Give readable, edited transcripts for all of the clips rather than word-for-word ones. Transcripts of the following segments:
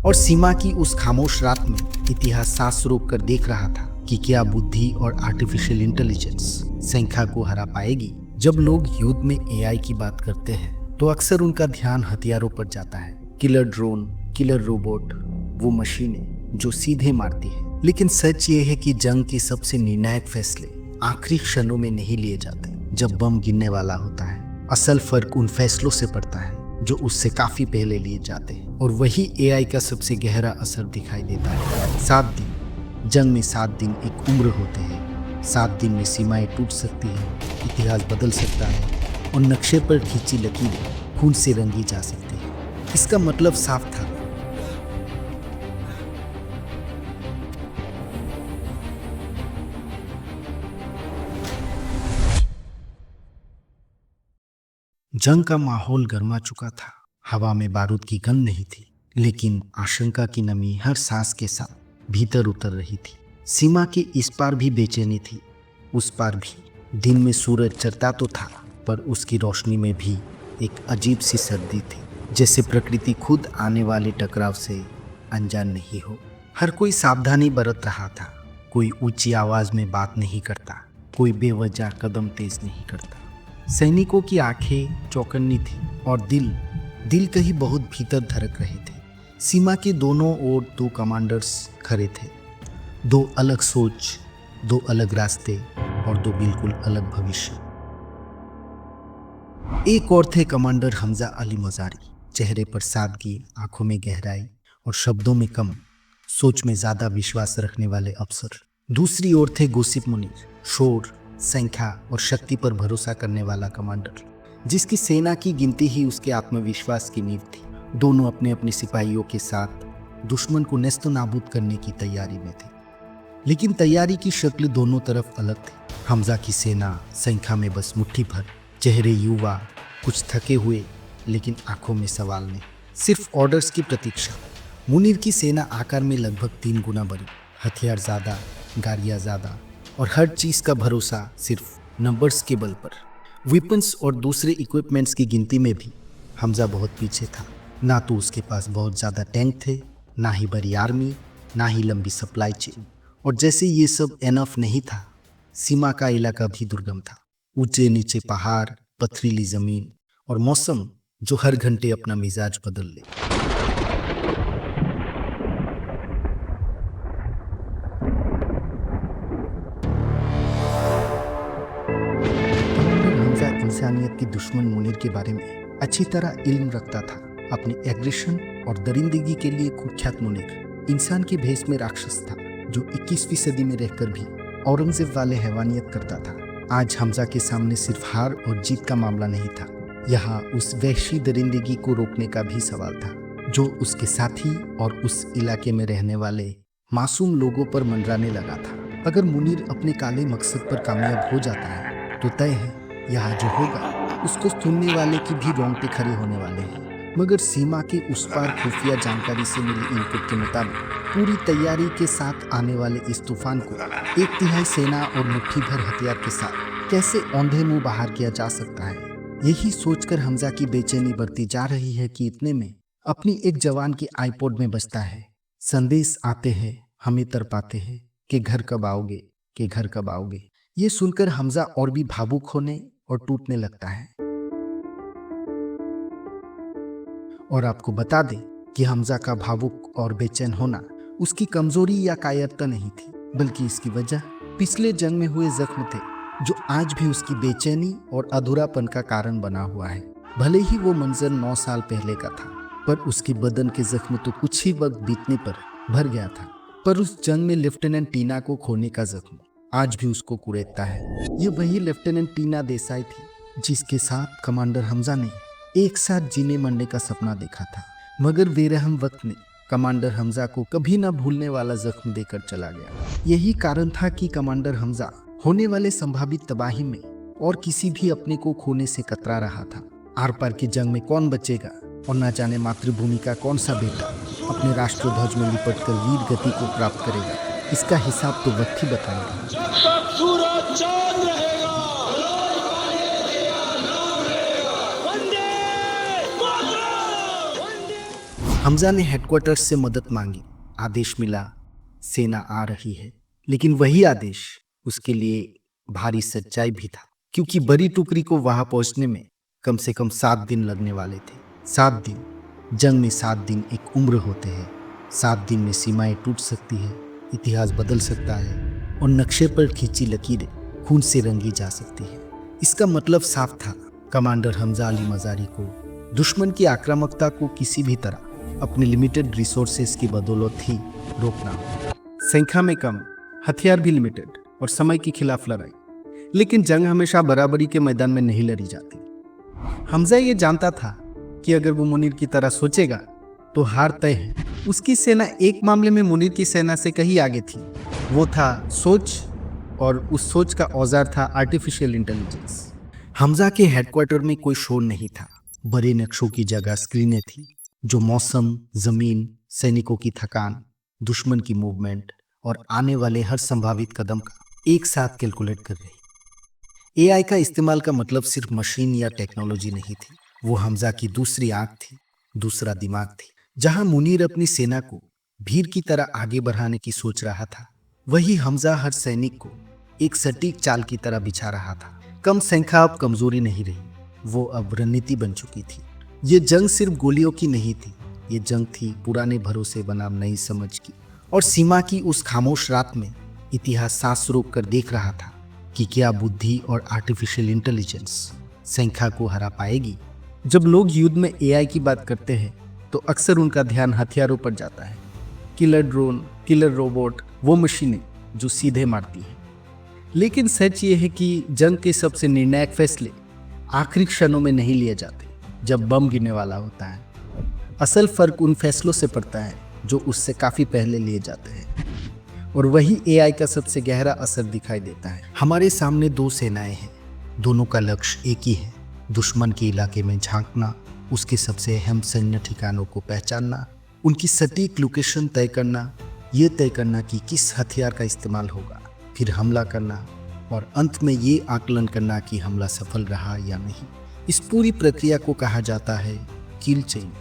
और सीमा की उस खामोश रात में इतिहास सांस रोक कर देख रहा था कि क्या बुद्धि और आर्टिफिशियल इंटेलिजेंस संख्या को हरा पाएगी। जब लोग युद्ध में एआई की बात करते हैं तो अक्सर उनका ध्यान हथियारों पर जाता है। किलर ड्रोन, किलर रोबोट, वो मशीनें जो सीधे मारती है। लेकिन सच ये है कि जंग के सबसे निर्णायक फैसले आखिरी क्षणों में नहीं लिए जाते जब बम गिरने वाला होता है। असल फर्क उन फैसलों से पड़ता है जो उससे काफी पहले लिए जाते हैं, और वही एआई का सबसे गहरा असर दिखाई देता है। 7 दिन, जंग में 7 दिन एक उम्र होते हैं। 7 दिन में सीमाएं टूट सकती हैं, इतिहास बदल सकता है और नक्शे पर खींची लकीरें खून से रंगी जा सकती है। इसका मतलब साफ था, जंग का माहौल गर्मा चुका था। हवा में बारूद की गंध नहीं थी, लेकिन आशंका की नमी हर सांस के साथ भीतर उतर रही थी। सीमा के इस पार भी बेचैनी थी, उस पार भी। दिन में सूरज चढ़ता तो था, पर उसकी रोशनी में भी एक अजीब सी सर्दी थी, जैसे प्रकृति खुद आने वाले टकराव से अनजान नहीं हो। हर कोई सावधानी बरत रहा था। कोई ऊंची आवाज में बात नहीं करता, कोई बेवजह कदम तेज नहीं करता। सैनिकों की आंखें चौकन्नी थी और दिल कहीं बहुत भीतर धड़क रहे थे। सीमा के दोनों ओर 2 कमांडर्स खड़े थे। 2 अलग सोच, 2 अलग रास्ते और 2 बिल्कुल अलग भविष्य। एक और थे कमांडर हमजा अली मजारी, चेहरे पर सादगी, आंखों में गहराई और शब्दों में कम, सोच में ज्यादा विश्वास रखने वाले अफसर। दूसरी ओर थे गुसिप मुनीर, शोर, संख्या और शक्ति पर भरोसा करने वाला कमांडर, जिसकी सेना की गिनती ही उसके आत्मविश्वास की नींव थी। दोनों अपने अपने सिपाहियों के साथ दुश्मन को नेस्त नाबूद करने की तैयारी में थे, लेकिन तैयारी की शक्ल दोनों तरफ अलग थी। हमजा की सेना संख्या में बस मुट्ठी भर, चेहरे युवा, कुछ थके हुए, लेकिन आंखों में सवाल नहीं, सिर्फ ऑर्डर्स की प्रतीक्षा। मुनीर की सेना आकार में लगभग 3 गुना बड़ी, हथियार ज्यादा, गाड़ियां ज्यादा और हर चीज का भरोसा सिर्फ नंबर्स के बल पर। वेपन्स और दूसरे इक्विपमेंट्स की गिनती में भी हमजा बहुत पीछे था। ना तो उसके पास बहुत ज़्यादा टैंक थे, ना ही बड़ी आर्मी, ना ही लंबी सप्लाई चेन। और जैसे ये सब एनफ नहीं था, सीमा का इलाका भी दुर्गम था। ऊंचे नीचे पहाड़, पथरीली जमीन और मौसम जो हर घंटे अपना मिजाज बदल ले। इंसानियत के दुश्मन मुनीर के बारे में अच्छी तरह इल्म रखता था। अपनी एग्रेशन और दरिंदगी के लिए कुख्यात मुनीर इंसान के भेष में राक्षस था, जो 21वीं सदी में रहकर भी औरंगजेब वाले हैवानियत करता था। आज हमजा के सामने सिर्फ हार और जीत का मामला नहीं था, यहाँ उस वहशी दरिंदगी को रोकने का भी सवाल था, जो उसके साथी और उस इलाके में रहने वाले मासूम लोगों पर मंडराने लगा था। अगर मुनीर अपने काले मकसद पर कामयाब हो जाता है तो तय है, यहाँ जो होगा उसको सुनने वाले की भी रोंगटे खड़े होने वाले हैं। मगर सीमा के उस पार खुफिया जानकारी से मिली इनपुट के मुताबिक पूरी तैयारी के साथ आने वाले इस तूफान को 1/3 सेना और मुट्ठी भर हथियार के साथ कैसे औंधे मुंह बाहर किया जा सकता है, यही सोचकर हमजा की बेचैनी बढ़ती जा रही है कि इतने में अपनी एक जवान की आईपॉड में बजता है, संदेश आते हैं, हमें तड़पाते हैं कि घर कब आओगे, कि घर कब आओगे। ये सुनकर हमजा और भी भावुक होने और टूटने लगता है। और आपको बता दें कि हमजा का भावुक और बेचैन होना उसकी कमजोरी या कायरता नहीं थी, बल्कि इसकी वजह पिछले जंग में हुए जख्म थे, जो आज भी उसकी बेचैनी और अधूरापन का कारण बना हुआ है। भले ही वो मंजर 9 साल पहले का था, पर उसकी बदन के जख्म तो कुछ ही वक्त बीतने पर भर गया था। पर उस जंग में लेफ्टिनेंट टीना को खोने का जख्म आज भी उसको कुरेदता है। ये वही लेफ्टिनेंट टीना देसाई थी जिसके साथ कमांडर हमजा ने एक साथ जीने मरने का सपना देखा था। मगर बेरहम वक्त ने कमांडर हमजा को कभी न भूलने वाला जख्म देकर चला गया। यही कारण था कि कमांडर हमजा होने वाले संभावित तबाही में और किसी भी अपने को खोने से कतरा रहा था। आर पार की जंग में कौन बचेगा और न जाने मातृभूमि का कौन सा बेटा अपने राष्ट्रध्वज में लिपटकर वीर गति को प्राप्त करेगा, इसका हिसाब तो वक्त ही बताएगा। जब तक सूरज चांद रहेगा, वंदे मातरम! हमजा ने हेडक्वार्टर से मदद मांगी। आदेश मिला, सेना आ रही है। लेकिन वही आदेश उसके लिए भारी सच्चाई भी था, क्योंकि बड़ी टुकड़ी को वहां पहुंचने में कम से कम 7 दिन लगने वाले थे। 7 दिन। जंग में 7 दिन एक उम्र होते हैं। 7 दिन में सीमाएं टूट सकती है, इतिहास बदल सकता है और नक्शे पर खींची लकीरें खून से रंगी जा सकती है। इसका मतलब साफ था, कमांडर हमजा अली मजारी को दुश्मन की आक्रामकता को किसी भी तरह अपने लिमिटेड रिसोर्सेज की बदौलत ही रोकना होगा। संख्या में कम, हथियार भी लिमिटेड और समय के खिलाफ लड़ाई। लेकिन जंग हमेशा बराबरी के मैदान में नहीं लड़ी जाती। हमजा ये जानता था कि अगर वो मुनीर की तरह सोचेगा तो हार तय है। उसकी सेना एक मामले में मुनीर की सेना से कहीं आगे थी। वो था सोच, और उस सोच का औजार था आर्टिफिशियल इंटेलिजेंस। हमजा के हेडक्वार्टर में कोई शोर नहीं था। बड़े नक्शों की जगह स्क्रीनें थी जो मौसम, जमीन, सैनिकों की थकान, दुश्मन की मूवमेंट और आने वाले हर संभावित कदम का एक साथ कैलकुलेट कर रही। एआई का इस्तेमाल का मतलब सिर्फ मशीन या टेक्नोलॉजी नहीं थी, वो हमजा की दूसरी आंख थी, दूसरा दिमाग थी। जहां मुनीर अपनी सेना को भीड़ की तरह आगे बढ़ाने की सोच रहा था, वही हमजा हर सैनिक को एक सटीक चाल की तरह बिछा रहा था। कम संख्या अब कमजोरी नहीं रही, वो अब रणनीति बन चुकी थी। ये जंग सिर्फ गोलियों की नहीं थी, ये जंग थी पुराने भरोसे बनाम नई समझ की। और सीमा की उस खामोश रात में इतिहास सांस रोक कर देख रहा था कि क्या बुद्धि और आर्टिफिशियल इंटेलिजेंस संख्या को हरा पाएगी। जब लोग युद्ध में एआई की बात करते हैं तो अक्सर उनका ध्यान हथियारों पर जाता है। किलर ड्रोन, किलर रोबोट, वो मशीनें जो सीधे मारती हैं। लेकिन सच ये है कि जंग के सबसे निर्णायक फैसले आखिरी क्षणों में नहीं लिए जाते, जब बम गिरने वाला होता है। असल फर्क उन फैसलों से पड़ता है जो उससे काफी पहले लिए जाते हैं, और वही एआई का सबसे गहरा असर दिखाई देता है। हमारे सामने 2 सेनाएं हैं, दोनों का लक्ष्य एक ही है, दुश्मन के इलाके में झांकना, उसके सबसे अहम सैन्य ठिकानों को पहचानना, उनकी सटीक लोकेशन तय करना, ये तय करना कि किस हथियार का इस्तेमाल होगा, फिर हमला करना और अंत में ये आकलन करना कि हमला सफल रहा या नहीं। इस पूरी प्रक्रिया को कहा जाता है किल चेन,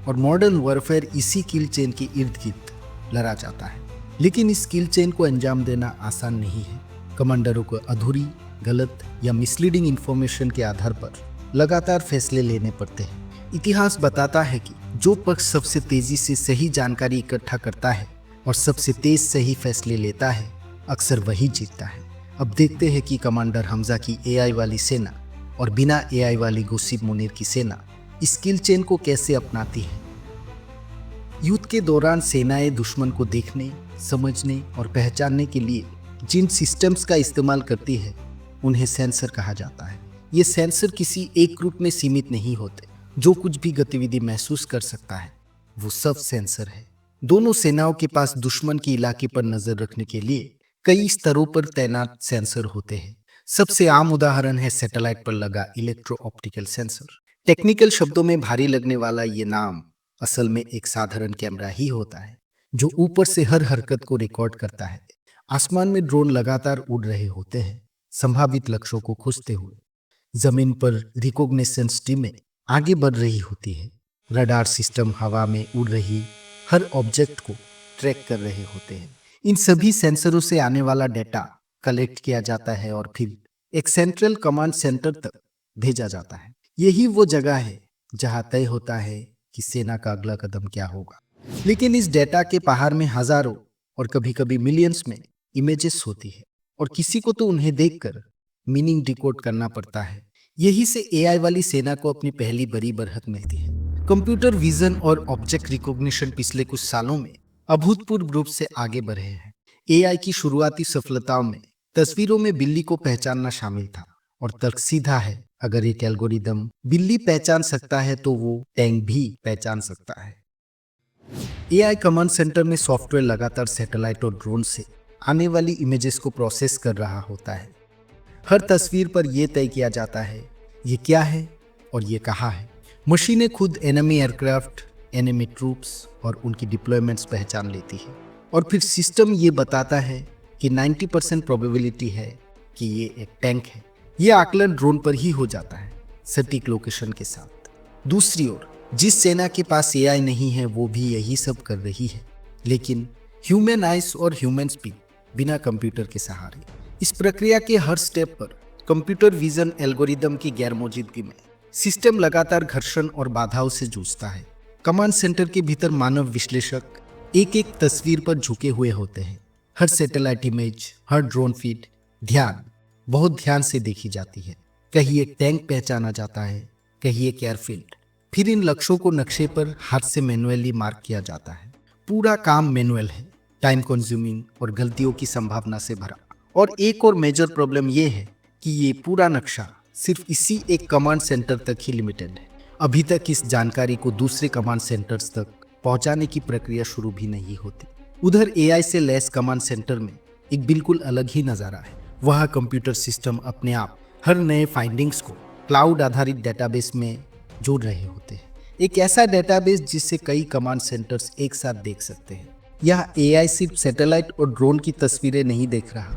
और मॉडर्न वॉरफेयर इसी किल चेन के इर्द गिर्द लड़ा जाता है। लेकिन इस किल चेन को अंजाम देना आसान नहीं है। कमांडरों को अधूरी, गलत या मिसलीडिंग इंफॉर्मेशन के आधार पर लगातार फैसले लेने पड़ते हैं। इतिहास बताता है कि जो पक्ष सबसे तेजी से सही जानकारी इकट्ठा करता है और सबसे तेज सही फैसले लेता है, अक्सर वही जीतता है। अब देखते हैं कि कमांडर हमजा की एआई वाली सेना और बिना एआई वाली गोसिप मुनीर की सेना इस किल चेन को कैसे अपनाती है। युद्ध के दौरान सेनाएं दुश्मन को देखने, समझने और पहचानने के लिए जिन सिस्टम्स का इस्तेमाल करती है, उन्हें सेंसर कहा जाता है। ये सेंसर किसी एक ग्रुप में सीमित नहीं होते। जो कुछ भी गतिविधि महसूस कर सकता है, वो सब सेंसर है। दोनों सेनाओं के पास दुश्मन के इलाके पर नजर रखने के लिए कई स्तरों पर तैनात सेंसर होते हैं। सबसे आम उदाहरण है सैटेलाइट पर लगा इलेक्ट्रो ऑप्टिकल सेंसर। टेक्निकल शब्दों में भारी लगने वाला ये नाम असल में एक साधारण कैमरा ही होता है, जो ऊपर से हर हरकत को रिकॉर्ड करता है। आसमान में ड्रोन लगातार उड़ रहे होते हैं, संभावित लक्ष्यों को खोजते हुए। जमीन पर रिकॉग्निशंस टीमें आगे बढ़ रही होती है। रडार सिस्टम हवा में उड़ रही हर ऑब्जेक्ट को ट्रैक कर रहे होते हैं। इन सभी सेंसरों से आने वाला डेटा कलेक्ट किया जाता है और फिर एक सेंट्रल कमांड सेंटर तक भेजा जाता है। यही वो जगह है जहां तय होता है कि सेना का अगला कदम क्या होगा। लेकिन इस डेटा के पहाड़ में हजारों और कभी कभी मिलियंस में इमेजेस होती है, और किसी को तो उन्हें देखकर मीनिंग डिकोड करना पड़ता है। यही से एआई वाली सेना को अपनी पहली बड़ी बरहत मिलती है। कंप्यूटर विजन और ऑब्जेक्ट रिकॉग्निशन पिछले कुछ सालों में अभूतपूर्व रूप से आगे बढ़े हैं। एआई की शुरुआती सफलताओं में तस्वीरों में बिल्ली को पहचानना शामिल था, और तर्क सीधा है, अगर एक एल्गोरिदम बिल्ली पहचान सकता है तो वो टैंक भी पहचान सकता है। एआई कमांड सेंटर में सॉफ्टवेयर लगातार सैटेलाइट और ड्रोन से आने वाली इमेजेस को प्रोसेस कर रहा होता है। हर तस्वीर पर यह तय किया जाता है ये क्या है और ये कहाँ है। मशीनें खुद एनिमी एयरक्राफ्ट, एनिमी ट्रूप्स और उनकी डिप्लॉयमेंट्स पहचान लेती है, और फिर सिस्टम ये बताता है कि 90% प्रोबेबिलिटी है कि ये एक टैंक है। ये आकलन ड्रोन पर ही हो जाता है, सटीक लोकेशन के साथ। दूसरी ओर जिस सेना के पास एआई नहीं है वो भी यही सब कर रही है, लेकिन ह्यूमन आइज और ह्यूमन स्पीड बिना कंप्यूटर के सहारे। इस प्रक्रिया के हर स्टेप पर कंप्यूटर विजन एल्गोरिदम की गैर मौजूदगी में सिस्टम लगातार घर्षण और बाधाओं से जूझता है। कमांड सेंटर के भीतर मानव विश्लेषक एक एक तस्वीर पर झुके हुए होते हैं। हर सैटेलाइट इमेज, हर ड्रोन फीड बहुत ध्यान से देखी जाती है। कहीं एक टैंक पहचाना जाता है, कहीं एक एयरफील्ड। फिर इन लक्ष्यों को नक्शे पर हाथ से मैनुअली मार्क किया जाता है। पूरा काम मैनुअल है, टाइम कंज्यूमिंग और गलतियों की संभावना से भरा। और एक और मेजर प्रॉब्लम यह है कि ये पूरा नक्शा सिर्फ इसी एक कमांड सेंटर तक ही लिमिटेड है। अभी तक इस जानकारी को दूसरे कमांड सेंटर्स तक पहुंचाने की प्रक्रिया शुरू भी नहीं होती। उधर एआई से लैस कमांड सेंटर में एक बिल्कुल अलग ही नज़ारा है। वहाँ कंप्यूटर सिस्टम अपने आप हर नए फाइंडिंग्स को क्लाउड आधारित डेटाबेस में जोड़ रहे होते हैं। एक ऐसा डेटाबेस जिससे कई कमांड सेंटर्स एक साथ देख सकते हैं। यह एआई सिर्फ सैटेलाइट और ड्रोन की तस्वीरें नहीं देख रहा,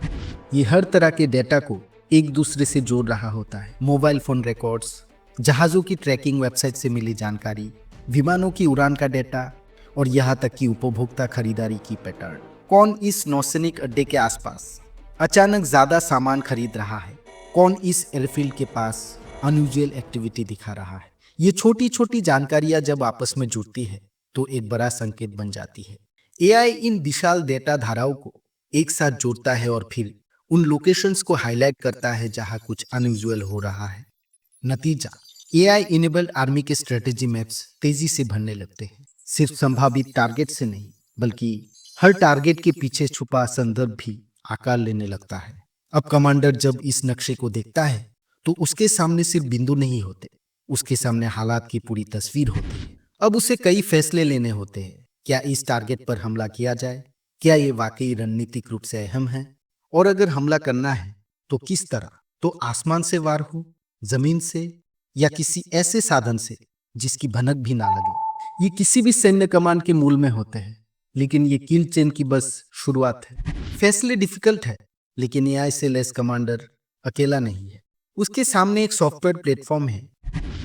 ये हर तरह के डेटा को एक दूसरे से जोड़ रहा होता है। मोबाइल फोन रिकॉर्ड्स, जहाज़ों की ट्रैकिंग वेबसाइट से मिली जानकारी, विमानों की उड़ान का डेटा और यहाँ तक कि उपभोक्ता खरीदारी की पैटर्न। कौन इस नौसैनिक अड्डे के आसपास अचानक ज़्यादा सामान खरीद रहा है, कौन इस एयरफील्ड के पास अनयूजुअल एक्टिविटी दिखा रहा है। ये छोटी छोटी जानकारियां जब आपस में जुड़ती है तो एक बड़ा संकेत बन जाती है। एआई इन विशाल डेटा धाराओं को एक साथ जोड़ता है और फिर उन लोकेशंस को हाईलाइट करता है जहां कुछ अनयूजुअल हो रहा है। नतीजा, एआई इनेबल्ड आर्मी के स्ट्रेटेजी मैप्स तेजी से भरने लगते हैं। सिर्फ संभावित टारगेट से नहीं, बल्कि हर टारगेट के पीछे छुपा संदर्भ भी आकार लेने लगता है। अब कमांडर जब इस नक्शे को देखता है तो उसके सामने सिर्फ बिंदु नहीं होते, उसके सामने हालात की पूरी तस्वीर होती है। अब उसे कई फैसले लेने होते हैं। क्या इस टारगेट पर हमला किया जाए? क्या ये वाकई रणनीतिक रूप से अहम है? और अगर हमला करना है तो किस तरह? तो आसमान से वार हो, जमीन से, या किसी ऐसे साधन से जिसकी भनक भी ना लगे। ये किसी भी सैन्य कमांड के मूल में होते हैं, लेकिन ये किल चेन की बस शुरुआत है। फैसले डिफिकल्ट है, लेकिन एआई से लेस कमांडर अकेला नहीं है। उसके सामने एक सॉफ्टवेयर प्लेटफॉर्म है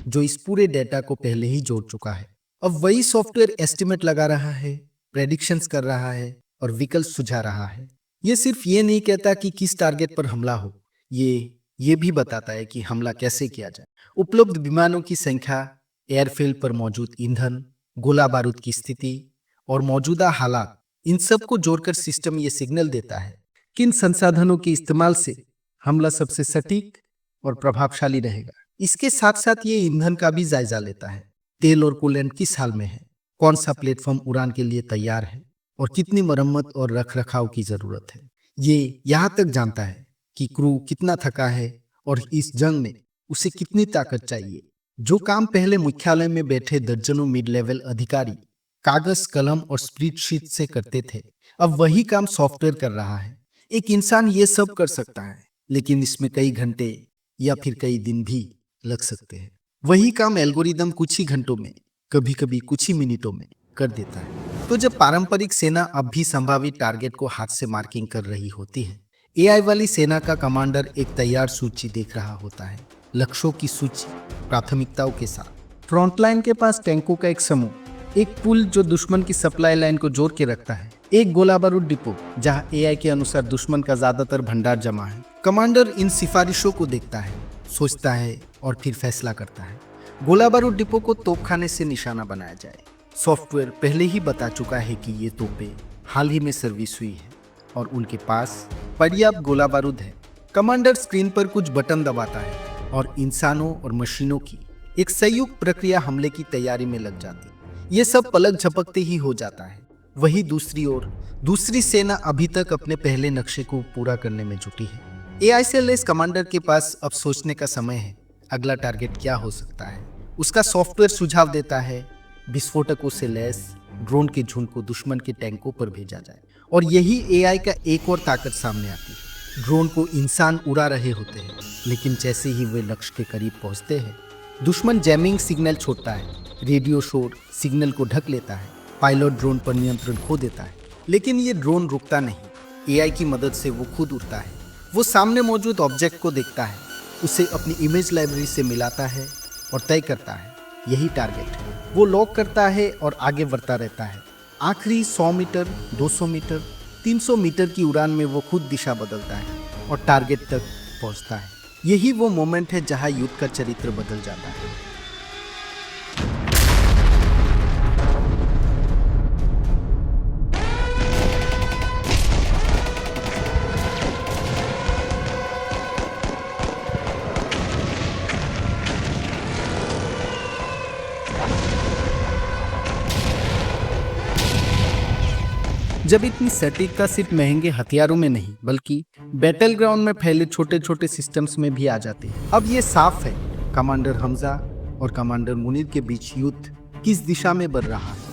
जो इस पूरे डेटा को पहले ही जोड़ चुका है। अब वही सॉफ्टवेयर एस्टिमेट लगा रहा है, प्रेडिक्शंस कर रहा है और विकल्प सुझा रहा है। ये सिर्फ ये नहीं कहता कि किस टारगेट पर हमला हो, ये भी बताता है कि हमला कैसे किया जाए। उपलब्ध विमानों की संख्या, एयरफील्ड पर मौजूद ईंधन, गोला बारूद की स्थिति और मौजूदा हालात, इन सब को जोड़कर सिस्टम ये सिग्नल देता है किन संसाधनों के इस्तेमाल से हमला सबसे सटीक और प्रभावशाली रहेगा। इसके साथ साथ ये ईंधन का भी जायजा लेता है। तेल और कूलेंट किस हाल में है, कौन सा प्लेटफॉर्म उड़ान के लिए तैयार है और कितनी मरम्मत और रखरखाव की जरूरत है। ये यहाँ तक जानता है कि क्रू कितना थका है और इस जंग में उसे कितनी ताकत चाहिए। जो काम पहले मुख्यालय में बैठे दर्जनों मिड लेवल अधिकारी कागज, कलम और स्प्रेडशीट से करते थे, अब वही काम सॉफ्टवेयर कर रहा है। एक इंसान ये सब कर सकता है, लेकिन इसमें कई घंटे या फिर कई दिन भी लग सकते हैं। वही काम एल्गोरिदम कुछ ही घंटों में, कभी कभी कुछ ही मिनटों में कर देता है। तो जब पारंपरिक सेना अब भी संभावित टारगेट को हाथ से मार्किंग कर रही होती है, एआई वाली सेना का कमांडर एक तैयार सूची देख रहा होता है, लक्ष्यों की सूची, प्राथमिकताओं के साथ। फ्रंटलाइन के पास टैंकों का एक समूह, एक पुल जो दुश्मन की सप्लाई लाइन को जोड़ के रखता है, एक गोला बारूद डिपो जहां एआई के अनुसार दुश्मन का ज्यादातर भंडार जमा है। कमांडर इन सिफारिशों को देखता है, सोचता है और फिर फैसला करता है। गोला बारूद डिपो को तोपखाने से निशाना बनाया जाए। सॉफ्टवेयर पहले ही बता चुका है कि ये तोपें हाल ही में सर्विस हुई है और उनके पास पर्याप्त गोला बारूद है। कमांडर स्क्रीन पर कुछ बटन दबाता है और इंसानों और मशीनों की एक संयुक्त प्रक्रिया हमले की तैयारी में लग जाती है। ये सब पलक झपकते ही हो जाता है। वही दूसरी ओर दूसरी सेना अभी तक अपने पहले नक्शे को पूरा करने में जुटी है। एआई से लेस कमांडर के पास अब सोचने का समय है, अगला टारगेट क्या हो सकता है। उसका सॉफ्टवेयर सुझाव देता है विस्फोटकों से लैस ड्रोन के झुंड को दुश्मन के टैंकों पर भेजा जाए। और यही एआई का एक और ताकत सामने आती है। ड्रोन को इंसान उड़ा रहे होते हैं, लेकिन जैसे ही वे लक्ष्य के करीब पहुंचते हैं, दुश्मन जैमिंग सिग्नल छोड़ता है, रेडियो शोर सिग्नल को ढक लेता है, पायलट ड्रोन पर नियंत्रण खो देता है। लेकिन ये ड्रोन रुकता नहीं। एआई की मदद से वो खुद उड़ता है। वो सामने मौजूद ऑब्जेक्ट को देखता है, उसे अपनी इमेज लाइब्रेरी से मिलाता है और तय करता है यही टारगेट है। वो लॉक करता है और आगे बढ़ता रहता है। आखिरी 100 मीटर, 200 मीटर, 300 मीटर की उड़ान में वो खुद दिशा बदलता है और टारगेट तक पहुंचता है। यही वो मोमेंट है जहां युद्ध का चरित्र बदल जाता है। जब इतनी सटीकता सिर्फ महंगे हथियारों में नहीं बल्कि बैटल ग्राउंड में फैले छोटे छोटे सिस्टम्स में भी आ जाती है। अब ये साफ है कमांडर हमजा और कमांडर मुनीर के बीच युद्ध किस दिशा में बढ़ रहा है।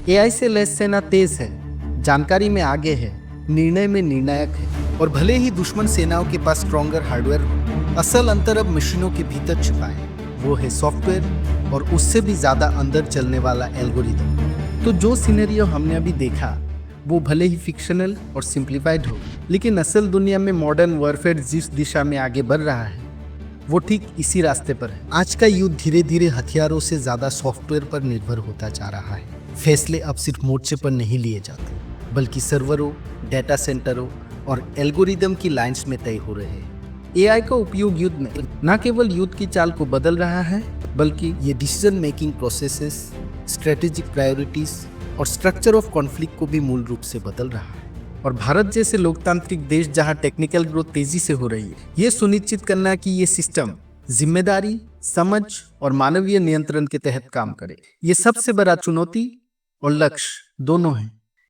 एआई से लैस सेना तेज है, जानकारी में आगे है, निर्णय में निर्णायक है। और भले ही दुश्मन सेनाओं के पास स्ट्रॉन्गर हार्डवेयर हो, असल अंतर अब मशीनों के भीतर छिपा है। वो है सॉफ्टवेयर और उससे भी ज्यादा अंदर चलने वाला एल्गोरिदम। तो जो सिनेरियो हमने अभी देखा वो भले ही फिक्शनल और सिंप्लीफाइड हो, लेकिन असल दुनिया में मॉडर्न वॉरफेयर जिस दिशा में आगे बढ़ रहा है वो ठीक इसी रास्ते पर है। आज का युद्ध धीरे धीरे हथियारों से ज्यादा सॉफ्टवेयर पर निर्भर होता जा रहा है। फैसले अब सिर्फ मोर्चे पर नहीं लिए जाते बल्कि सर्वरों, डाटा सेंटरों और एल्गोरिदम की लाइंस में तय हो रहे हैं। एआई का उपयोग युद्ध में न केवल युद्ध की चाल को बदल रहा है बल्कि ये decision making processes, strategic priorities और स्ट्रक्चर ऑफ कॉन्फ्लिक्ट को भी मूल रूप से बदल रहा है। और भारत जैसे लोकतांत्रिक देश जहां टेक्निकल ग्रोथ तेजी से हो रही है, ये सुनिश्चित करना कि ये सिस्टम जिम्मेदारी, समझ और मानवीय नियंत्रण के तहत काम करे, ये सबसे बड़ा चुनौती और लक्ष्य दोनों है।